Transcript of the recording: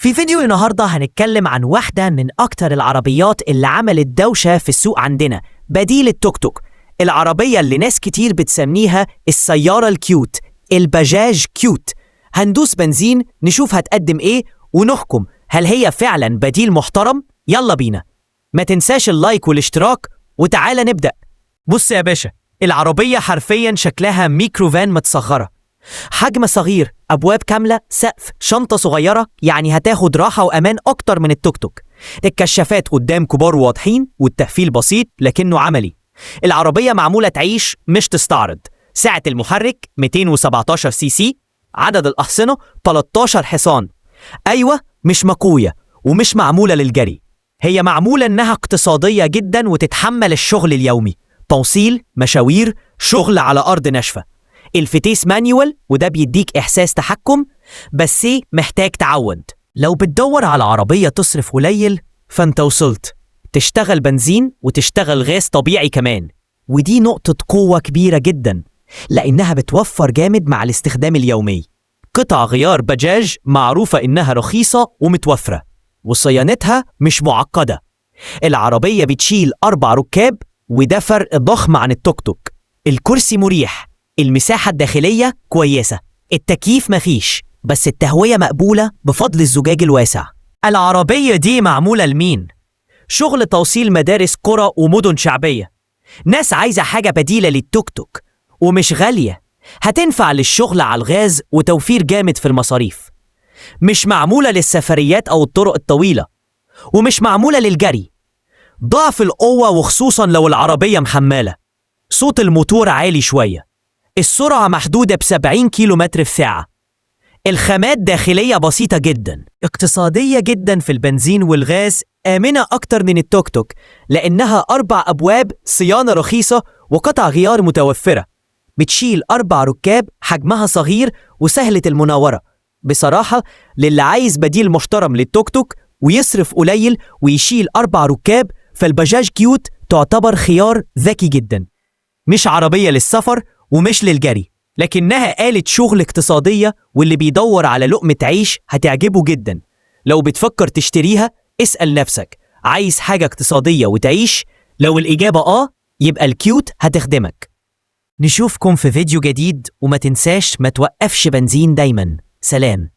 في فيديو النهاردة هنتكلم عن واحدة من أكتر العربيات اللي عملت دوشة في السوق عندنا، بديل التوك توك. العربية اللي ناس كتير بتسميها السيارة الكيوت، البجاج كيوت. هندوس بنزين نشوف هتقدم إيه ونحكم هل هي فعلا بديل محترم. يلا بينا، ما تنساش اللايك والاشتراك وتعالى نبدأ. بص يا باشا، العربية حرفيا شكلها ميكروفان متصغرة، حجم صغير، أبواب كاملة، سقف، شنطة صغيرة، يعني هتاخد راحة وأمان أكتر من التوك توك. الكشافات قدام كبار وواضحين والتقفيل بسيط لكنه عملي. العربية معمولة تعيش مش تستعرض. سعة المحرك 217 سي سي، عدد الأحصنة 13 حصان. أيوة، مش مقوية ومش معمولة للجري، هي معمولة إنها اقتصادية جدا وتتحمل الشغل اليومي، توصيل، مشاوير، شغل على أرض ناشفة. الفتيس مانيوال وده بيديك إحساس تحكم، بس محتاج تعود. لو بتدور على عربية تصرف قليل فانت وصلت. تشتغل بنزين وتشتغل غاز طبيعي كمان، ودي نقطة قوة كبيرة جدا لأنها بتوفر جامد مع الاستخدام اليومي. قطع غيار بجاج معروفة إنها رخيصة ومتوفرة، وصيانتها مش معقدة. العربية بتشيل 4 ركاب وده فرق ضخم عن التوك توك. الكرسي مريح، المساحة الداخلية كويسة، التكييف مفيش، بس التهوية مقبولة بفضل الزجاج الواسع. العربية دي معمولة لمين؟ شغل توصيل مدارس قرى ومدن شعبية، ناس عايزة حاجة بديلة للتوك توك ومش غالية، هتنفع للشغل على الغاز وتوفير جامد في المصاريف. مش معمولة للسفريات أو الطرق الطويلة، ومش معمولة للجري. ضعف القوة وخصوصا لو العربية محملة. صوت الموتور عالي شوية. السرعة محدودة ب70 كيلومتر في ساعة. الخامات داخلية بسيطة جدا، اقتصادية جدا في البنزين والغاز، آمنة أكتر من التوك توك لأنها 4 أبواب، صيانة رخيصة، وقطع غيار متوفرة. بتشيل 4 ركاب، حجمها صغير وسهلة المناورة. بصراحة للي عايز بديل محترم للتوك توك ويصرف قليل ويشيل 4 ركاب، فالبجاج كيوت تعتبر خيار ذكي جدا. مش عربية للسفر ومش للجري، لكنها آلة شغل اقتصادية، واللي بيدور على لقمة عيش هتعجبه جدا. لو بتفكر تشتريها اسأل نفسك، عايز حاجة اقتصادية وتعيش؟ لو الإجابة يبقى الكيوت هتخدمك. نشوفكم في فيديو جديد، وما تنساش ما توقفش بنزين دايما. سلام.